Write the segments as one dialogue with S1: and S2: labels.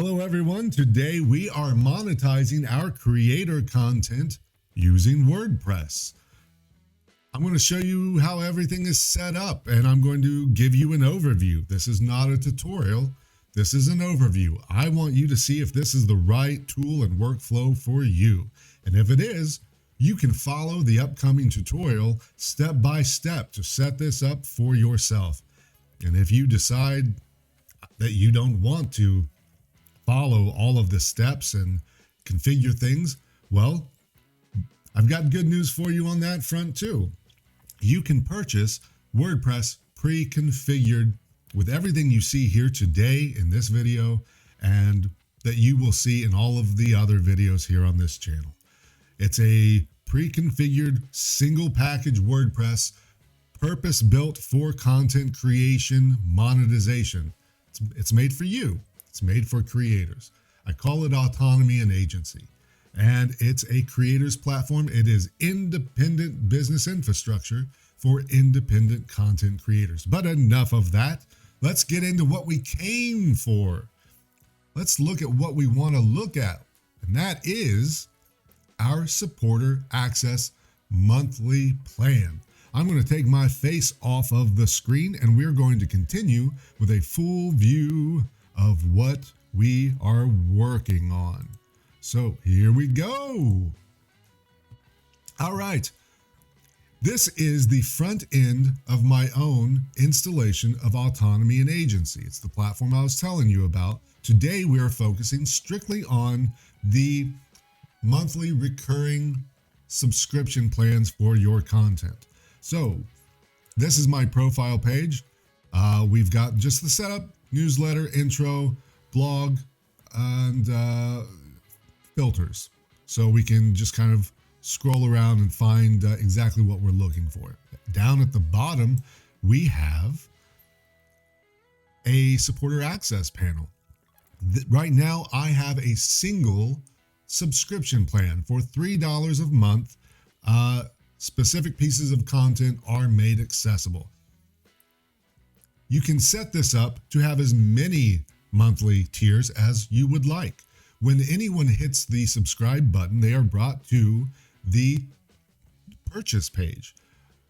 S1: Hello everyone, today we are monetizing our creator content using WordPress. I'm going to show you how everything is set up and I'm going to give you an overview. This is not a tutorial, this is an overview. I want you to see if this is the right tool and workflow for you. And if it is, you can follow the upcoming tutorial step by step to set this up for yourself. And if you decide that you don't want to follow all of the steps and configure things, well, I've got good news for you on that front too. You can purchase WordPress pre-configured with everything you see here today in this video and that you will see in all of the other videos here on this channel. It's a pre-configured single package WordPress purpose-built for content creation monetization. It's made for you. It's made for creators. I call it autonomy and agency. And it's a creators platform. It is independent business infrastructure for independent content creators. But enough of that. Let's get into what we came for. Let's look at what we want to look at. And that is our supporter access monthly plan. I'm going to take my face off of the screen and we're going to continue with a full view of what we are working on. So here we go. All right. This is the front end of my own installation of autonomy and agency. It's the platform I was telling you about. Today we are focusing strictly on the monthly recurring subscription plans for your content. So this is my profile page. We've got just the setup, newsletter, intro, blog, and filters. So we can just kind of scroll around and find exactly what we're looking for. Down at the bottom, we have a supporter access panel. Right now, I have a single subscription plan for $3 a month. Specific pieces of content are made accessible. You can set this up to have as many monthly tiers as you would like. When anyone hits the subscribe button, they are brought to the purchase page.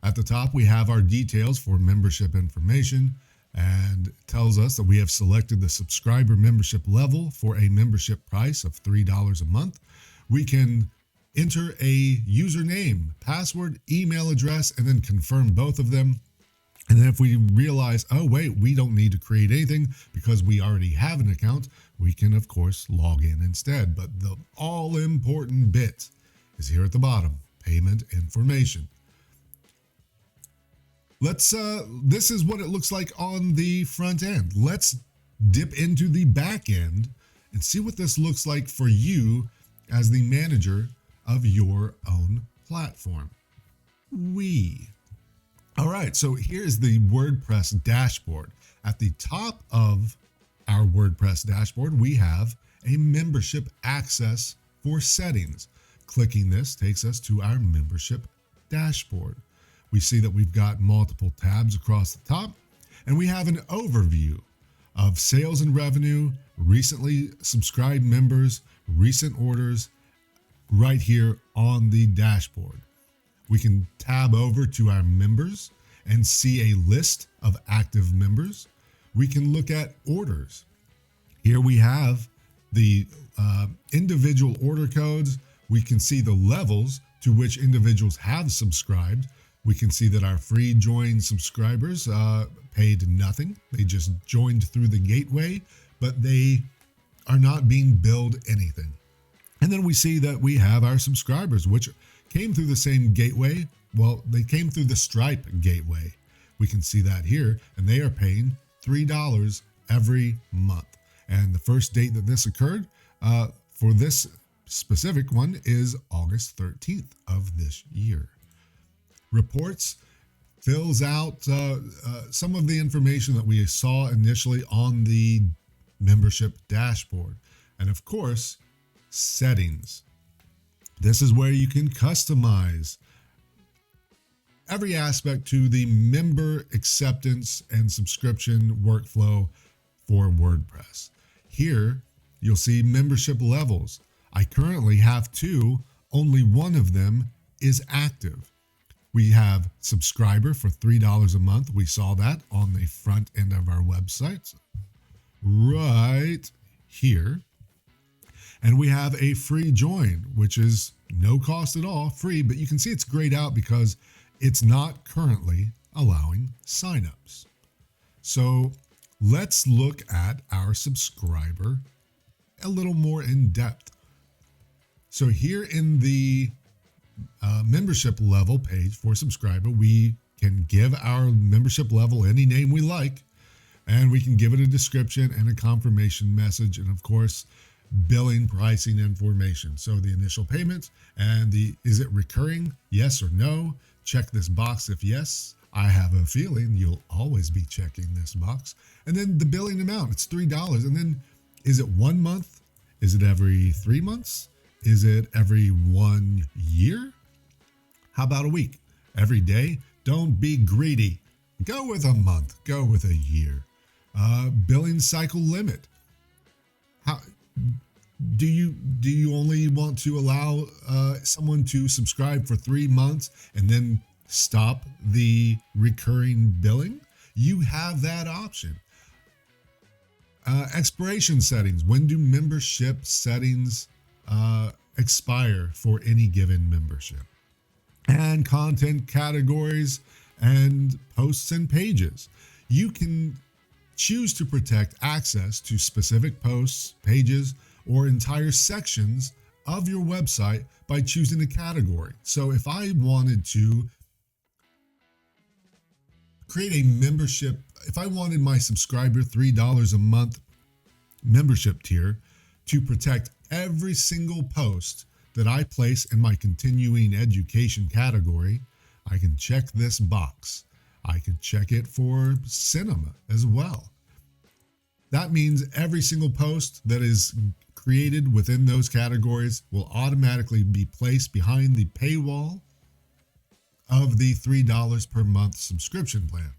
S1: At the top, we have our details for membership information and it tells us that we have selected the subscriber membership level for a membership price of $3 a month. We can enter a username, password, email address, and then confirm both of them. And then if we realize, oh wait, we don't need to create anything because we already have an account, we can of course log in instead. But the all important bit is here at the bottom, payment information. This is what it looks like on the front end. Let's dip into the back end and see what this looks like for you as the manager of your own platform. All right, so here's the WordPress dashboard. At the top of our WordPress dashboard, we have a membership access for settings. Clicking this takes us to our membership dashboard. We see that we've got multiple tabs across the top, and we have an overview of sales and revenue, recently subscribed members, recent orders, right here on the dashboard. We can tab over to our members and see a list of active members. We can look at orders. Here we have the individual order codes. We can see the levels to which individuals have subscribed. We can see that our free join subscribers paid nothing. They just joined through the gateway, but they are not being billed anything. And then we see that we have our subscribers, which came through the same gateway. Well, they came through the Stripe gateway. We can see that here, and they are paying $3 every month. And the first date that this occurred for this specific one is August 13th of this year. Reports fills out some of the information that we saw initially on the membership dashboard. And of course, settings. This is where you can customize every aspect to the member acceptance and subscription workflow for WordPress. Here you'll see membership levels. I currently have 2, only one of them is active. We have subscriber for $3 a month. We saw that on the front end of our website right here. And we have a free join, which is no cost at all, free, but you can see it's grayed out because it's not currently allowing signups. So let's look at our subscriber a little more in depth. So here in the membership level page for subscriber, we can give our membership level any name we like, and we can give it a description and a confirmation message, and of course, billing pricing information. So the initial payments and is it recurring? Yes or no? Check this box if yes. I have a feeling you'll always be checking this box. And then the billing amount, it's $3. And then is it 1 month? Is it every 3 months? Is it every 1 year? How about a week? Every day? Don't be greedy. Go with a month. Go with a year. Billing cycle limit. How do you only want to allow someone to subscribe for 3 months and then stop the recurring billing? You have that option. Expiration settings. When do membership settings expire for any given membership? And content categories and posts and pages. You can choose to protect access to specific posts, pages, or entire sections of your website by choosing a category. So if I wanted to create a membership, if I wanted my subscriber $3 a month membership tier to protect every single post that I place in my continuing education category, I can check this box. I can check it for cinema as well. That means every single post that is created within those categories will automatically be placed behind the paywall of the $3 per month subscription plan.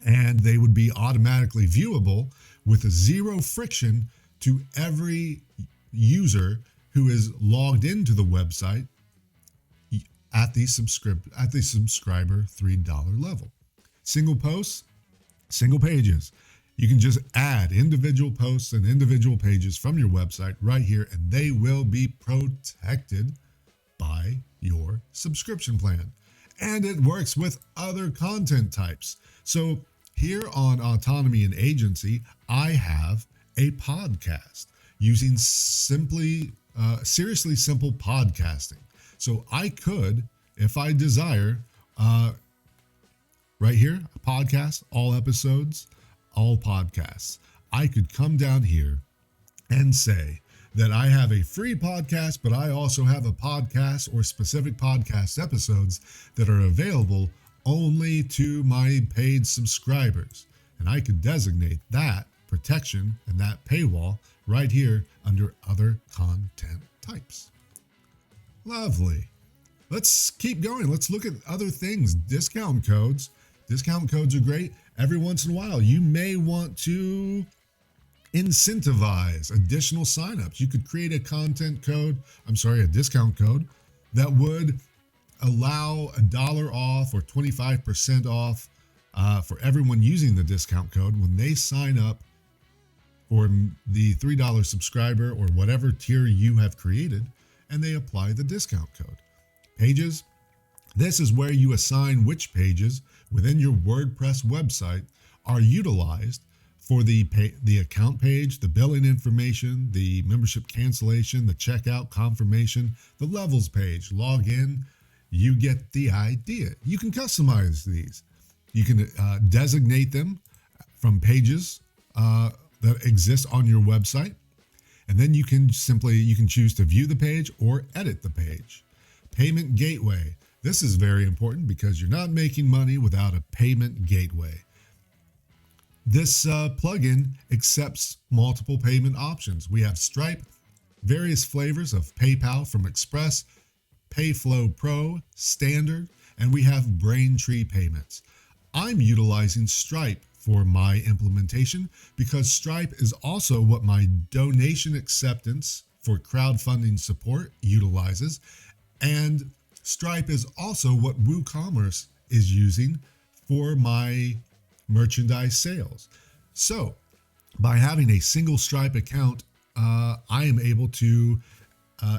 S1: And they would be automatically viewable with a zero friction to every user who is logged into the website at the subscriber $3 level. Single posts, single pages. You can just add individual posts and individual pages from your website right here, and they will be protected by your subscription plan. And it works with other content types. So here on Autonomy and Agency, I have a podcast using seriously simple podcasting. So I could, if I desire, right here, podcast, all episodes, all podcasts. I could come down here and say that I have a free podcast, but I also have a podcast or specific podcast episodes that are available only to my paid subscribers. And I could designate that protection and that paywall right here under other content types. Lovely. Let's keep going. Let's look at other things. Discount codes. Discount codes are great. Every once in a while, you may want to incentivize additional signups. You could create a discount code that would allow $1 off or 25% off for everyone using the discount code when they sign up for the $3 subscriber or whatever tier you have created, and they apply the discount code. Pages. This is where you assign which pages within your WordPress website are utilized for the account page, the billing information, the membership cancellation, the checkout confirmation, the levels page, log in. You get the idea. You can customize these. You can designate them from pages that exist on your website. And then you can choose to view the page or edit the page. Payment gateway. This is very important because you're not making money without a payment gateway. This plugin accepts multiple payment options. We have Stripe, various flavors of PayPal from Express, PayFlow Pro, Standard, and we have Braintree payments. I'm utilizing Stripe for my implementation, because Stripe is also what my donation acceptance for crowdfunding support utilizes. And Stripe is also what WooCommerce is using for my merchandise sales. So by having a single Stripe account, I am able to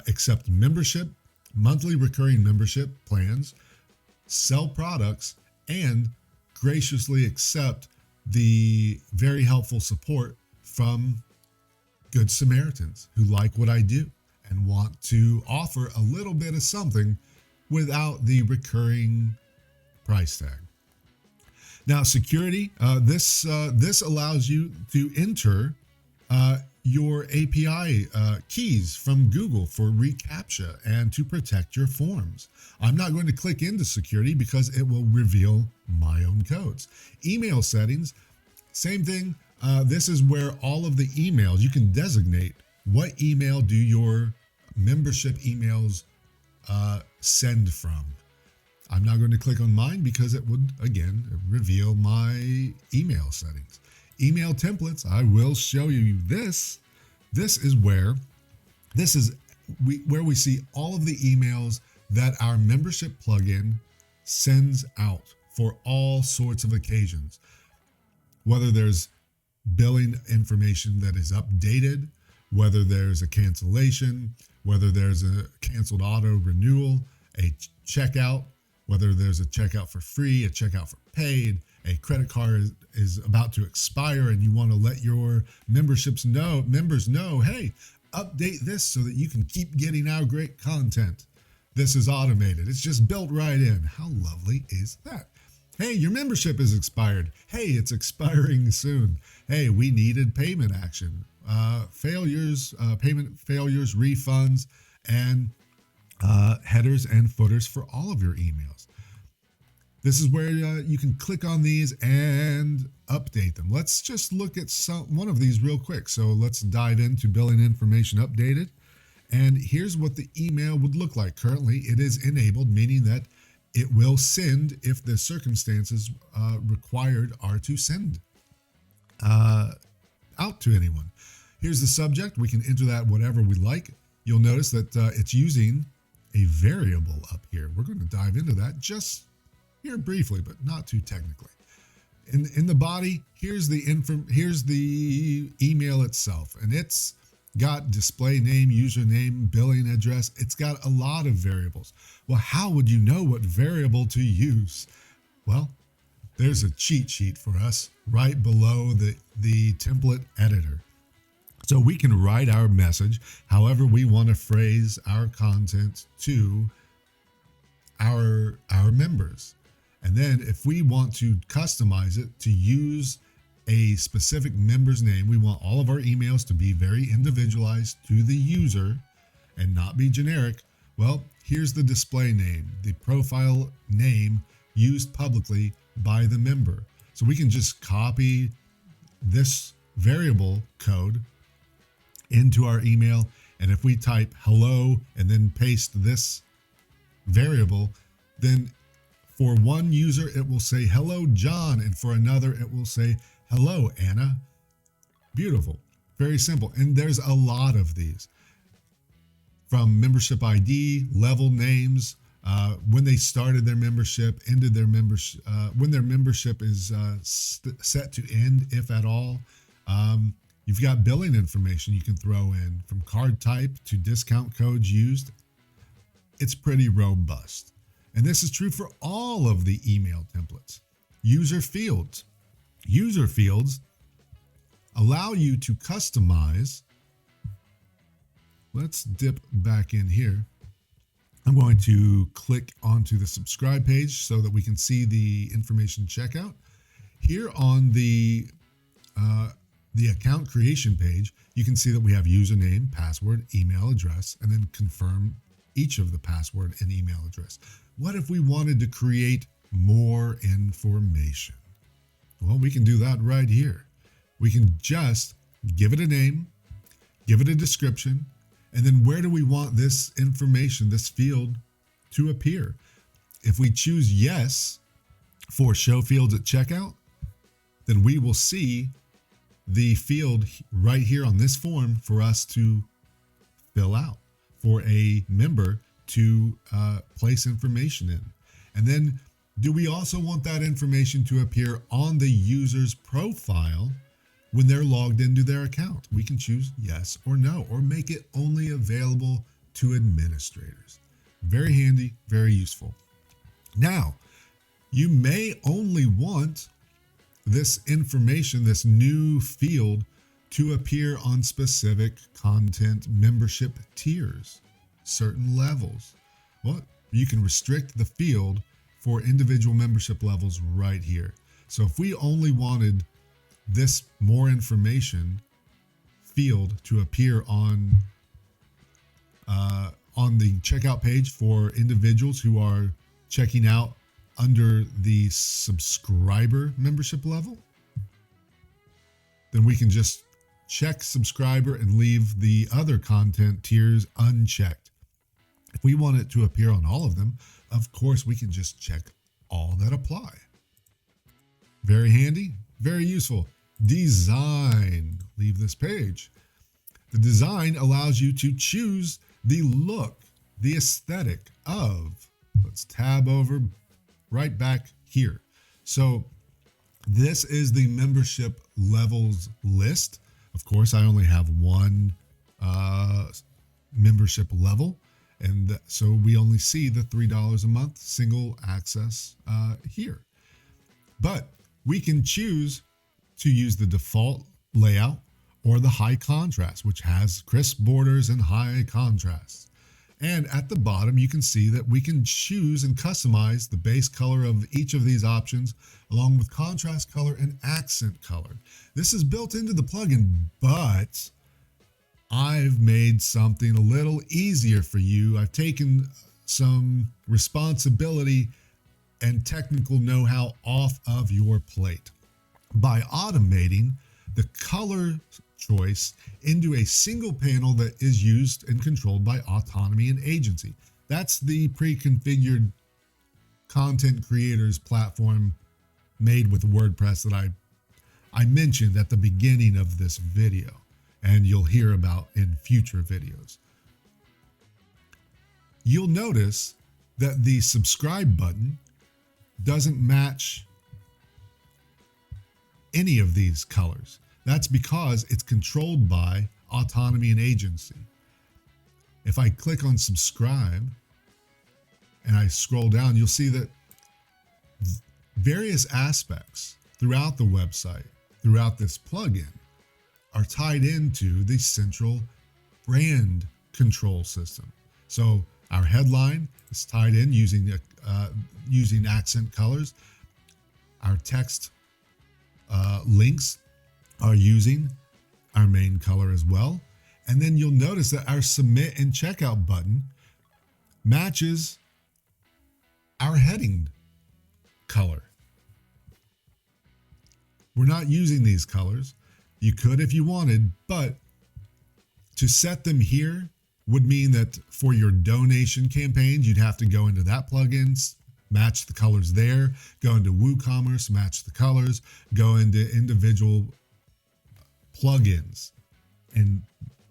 S1: accept membership, monthly recurring membership plans, sell products, and graciously accept the very helpful support from Good Samaritans who like what I do and want to offer a little bit of something without the recurring price tag. Now, security, this allows you to enter your API keys from Google for reCAPTCHA and to protect your forms. I'm not going to click into security because it will reveal my own codes. Email settings, same thing. This is where all of the emails, you can designate what email do your membership emails send from. I'm not going to click on mine because it would, again, reveal my email settings. Email templates, I will show you this. This is where we see all of the emails that our membership plugin sends out for all sorts of occasions. Whether there's billing information that is updated, whether there's a cancellation, whether there's a canceled auto renewal, a checkout, whether there's a checkout for free, a checkout for paid, a credit card is about to expire and you want to let your members know, hey, update this so that you can keep getting our great content. This is automated. It's just built right in. How lovely is that? Hey, your membership is expired. Hey, it's expiring soon. Hey, we needed payment action, payment failures, refunds, and headers and footers for all of your emails. This is where you can click on these and update them. Let's just look at one of these real quick. So let's dive into billing information updated. And here's what the email would look like. Currently, it is enabled, meaning that it will send if the circumstances required are to send out to anyone. Here's the subject. We can enter that whatever we like. You'll notice that it's using a variable up here. We're going to dive into that just here briefly, but not too technically. In the body, here's the email itself, and it's got display name, username, billing address. It's got a lot of variables. Well, how would you know what variable to use? Well, there's a cheat sheet for us right below the template editor. So we can write our message however we want to phrase our content to our members. And then if we want to customize it to use a specific member's name, we want all of our emails to be very individualized to the user and not be generic. Well, here's the display name, the profile name used publicly by the member. So we can just copy this variable code into our email. And if we type hello and then paste this variable, then for one user, it will say, hello, John. And for another, it will say, hello, Anna. Beautiful. Very simple. And there's a lot of these. From membership ID, level names, when they started their membership, ended their membership, when their membership is set to end, if at all. You've got billing information you can throw in, from card type to discount codes used. It's pretty robust. And this is true for all of the email templates. User fields. User fields allow you to customize. Let's dip back in here. I'm going to click onto the subscribe page so that we can see the information checkout. Here on the account creation page, you can see that we have username, password, email address, and then confirm each of the password and email address. What if we wanted to create more information? Well, we can do that right here. We can just give it a name, give it a description, and then where do we want this information, this field, to appear? If we choose yes for show fields at checkout, then we will see the field right here on this form for us to fill out, for a member to place information in. And then do we also want that information to appear on the user's profile when they're logged into their account? We can choose yes or no, or make it only available to administrators. Very handy, very useful. Now, you may only want this information, this new field, to appear on specific content membership tiers, certain levels. Well, you can restrict the field for individual membership levels right here. So if we only wanted this more information field to appear on the checkout page for individuals who are checking out under the subscriber membership level, then we can just check subscriber and leave the other content tiers unchecked. If we want it to appear on all of them, of course, we can just check all that apply. Very handy, very useful. Design. Leave this page. The design allows you to choose the look, the aesthetic of, let's tab over right back here. So this is the membership levels list. Of course, I only have one membership level, and so we only see the $3 a month single access here. But we can choose to use the default layout or the high contrast, which has crisp borders and high contrast. And at the bottom, you can see that we can choose and customize the base color of each of these options, along with contrast color and accent color. This is built into the plugin, but I've made something a little easier for you. I've taken some responsibility and technical know-how off of your plate by automating the color choice into a single panel that is used and controlled by autonomy and agency. That's the pre-configured content creators platform made with WordPress that I mentioned at the beginning of this video, and you'll hear about in future videos. You'll notice that the subscribe button doesn't match any of these colors. That's because it's controlled by autonomy and agency. If I click on subscribe and I scroll down, you'll see that various aspects throughout the website, throughout this plugin, are tied into the central brand control system. So our headline is tied in using accent colors. Our text links are using our main color as well. And then you'll notice that our submit and checkout button matches our heading color. We're not using these colors. You could if you wanted, but to set them here would mean that for your donation campaigns, you'd have to go into that plugin, match the colors there, go into WooCommerce, match the colors, go into individual plugins. And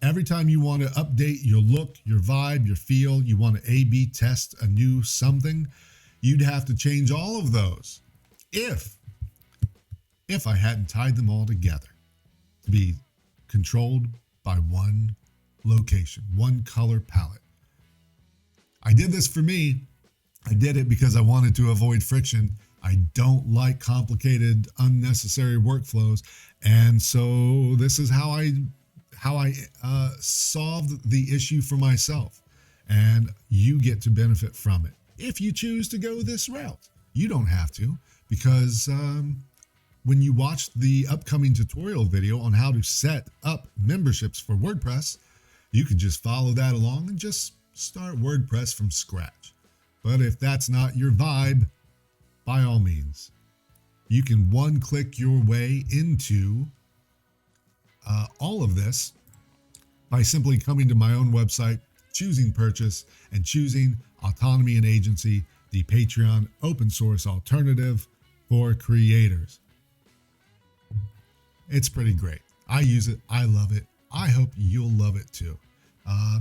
S1: every time you want to update your look, your vibe, your feel, you want to A/B test a new something, you'd have to change all of those if I hadn't tied them all together to be controlled by one location, one color palette. I did this for me. I did it because I wanted to avoid friction. I don't like complicated, unnecessary workflows. And so this is how I solved the issue for myself. And you get to benefit from it. If you choose to go this route, you don't have to, because when you watch the upcoming tutorial video on how to set up memberships for WordPress, you can just follow that along and just start WordPress from scratch. But if that's not your vibe, by all means, you can one-click your way into all of this by simply coming to my own website, choosing purchase, and choosing autonomy and agency, the Patreon open source alternative for creators. It's pretty great. I use it. I love it. I hope you'll love it too. Uh,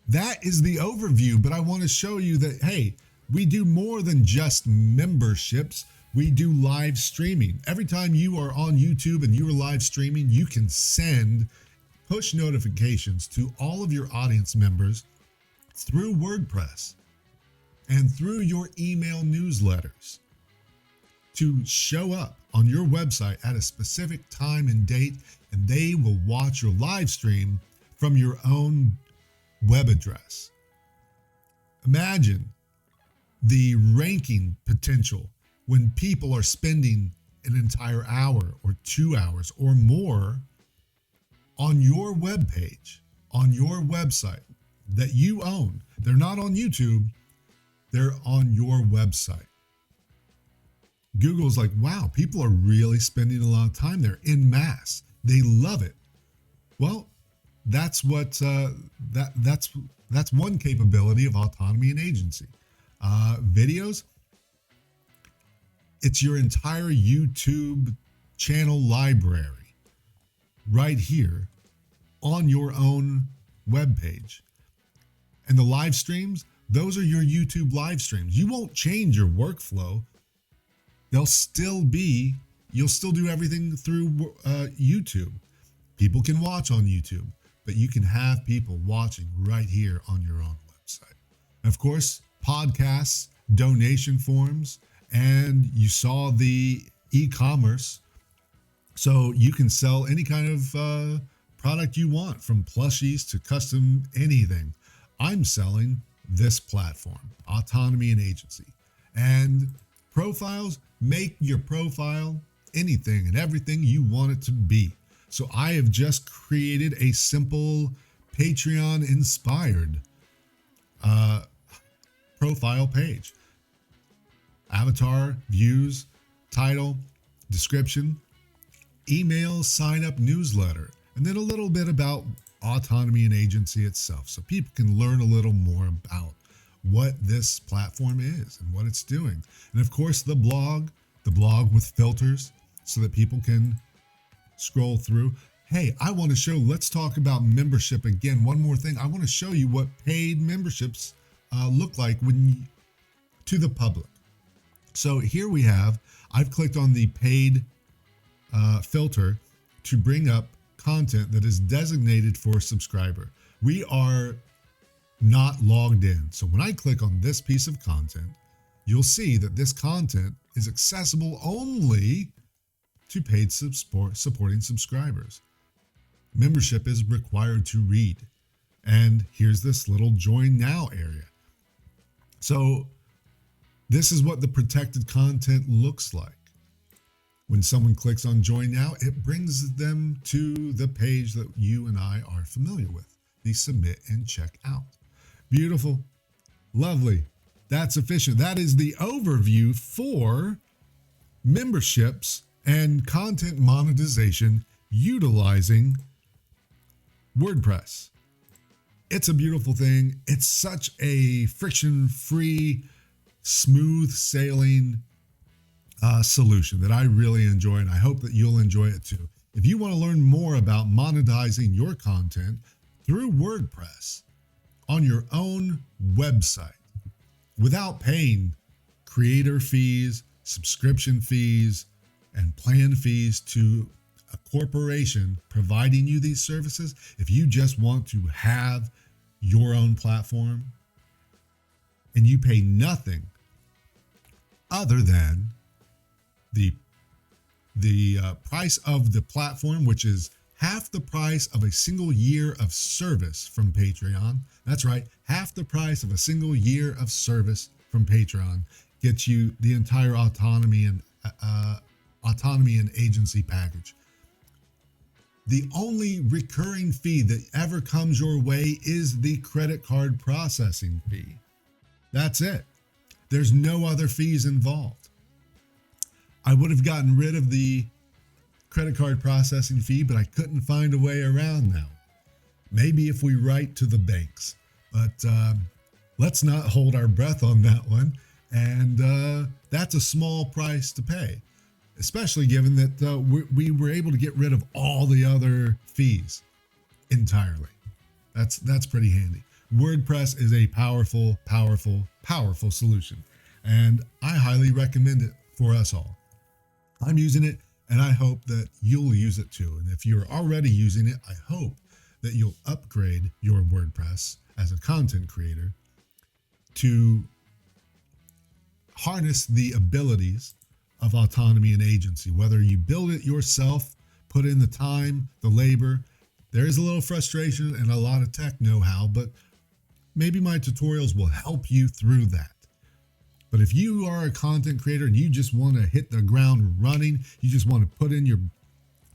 S1: that is the overview, but I want to show you that, hey, we do more than just memberships. We do live streaming. Every time you are on YouTube and you are live streaming, you can send push notifications to all of your audience members through WordPress and through your email newsletters to show up on your website at a specific time and date, and they will watch your live stream from your own web address. Imagine the ranking potential when people are spending an entire hour or 2 hours or more on your web page, on your website that you own. They're not on YouTube, they're on your website. Google's like, wow, people are really spending a lot of time there en masse. They love it. Well, that's what that's one capability of autonomy and agency. Videos, it's your entire YouTube channel library right here on your own web page. And the live streams, those are your YouTube live streams. You won't change your workflow. They'll still be, you'll still do everything through YouTube. People can watch on YouTube, but you can have people watching right here on your own website. And of course, podcasts, donation forms, and you saw the e-commerce. So you can sell any kind of product you want, from plushies to custom anything. I'm selling this platform, autonomy and agency. And profiles, make your profile anything and everything you want it to be. So I have just created a simple Patreon inspired profile page. Avatar, views, title, description, email, sign up, newsletter, and then a little bit about autonomy and agency itself, so people can learn a little more about what this platform is and what it's doing. And of course, the blog with filters so that people can scroll through. Hey, I want to show, let's talk about membership again. One more thing. I want to show you what paid memberships look like to the public. So here we have, I've clicked on the paid filter to bring up content that is designated for a subscriber. We are not logged in. So when I click on this piece of content, you'll see that this content is accessible only to paid supporting subscribers. Membership is required to read. And here's this little join now area. So this is what the protected content looks like. When someone clicks on join now, it brings them to the page that you and I are familiar with, the submit and check out. Beautiful, lovely. That's efficient. That is the overview for memberships and content monetization utilizing WordPress. It's a beautiful thing. It's such a friction-free, smooth sailing solution that I really enjoy, and I hope that you'll enjoy it too. If you want to learn more about monetizing your content through WordPress on your own website without paying creator fees, subscription fees, and plan fees to a corporation providing you these services, if you just want to have your own platform and you pay nothing other than the price of the platform, which is half the price of a single year of service from Patreon. That's right, half the price of a single year of service from Patreon gets you the entire autonomy and agency package. The only recurring fee that ever comes your way is the credit card processing fee. That's it. There's no other fees involved. I would have gotten rid of the credit card processing fee, but I couldn't find a way around now. Maybe if we write to the banks, but let's not hold our breath on that one. And that's a small price to pay. especially given that we were able to get rid of all the other fees entirely. That's pretty handy. WordPress is a powerful, powerful, powerful solution, and I highly recommend it for us all. I'm using it, and I hope that you'll use it too. And if you're already using it, I hope that you'll upgrade your WordPress as a content creator to harness the abilities of autonomy and agency. Whether you build it yourself, put in the time, the labor, there is a little frustration and a lot of tech know-how, but maybe my tutorials will help you through that. But if you are a content creator and you just want to hit the ground running, you just want to put in your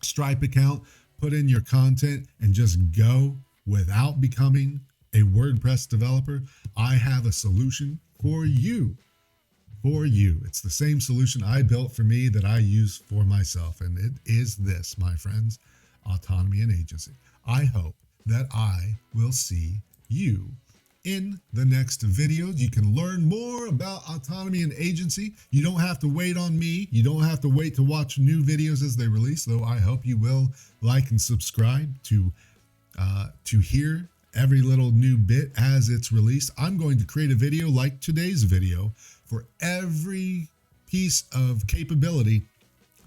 S1: Stripe account, put in your content, and just go without becoming a WordPress developer, I have a solution for you. For you. It's the same solution I built for me that I use for myself. And it is this, my friends, autonomy and agency. I hope that I will see you in the next videos. You can learn more about autonomy and agency. You don't have to wait on me. You don't have to wait to watch new videos as they release, though I hope you will like and subscribe to hear every little new bit as it's released. I'm going to create a video like today's video for every piece of capability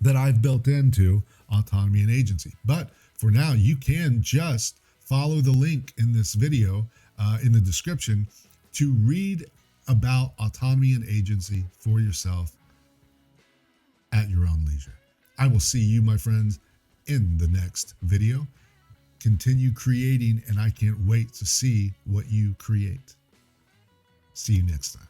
S1: that I've built into autonomy and agency. But for now, you can just follow the link in this video in the description to read about autonomy and agency for yourself at your own leisure. I will see you, my friends, in the next video. Continue creating, and I can't wait to see what you create. See you next time.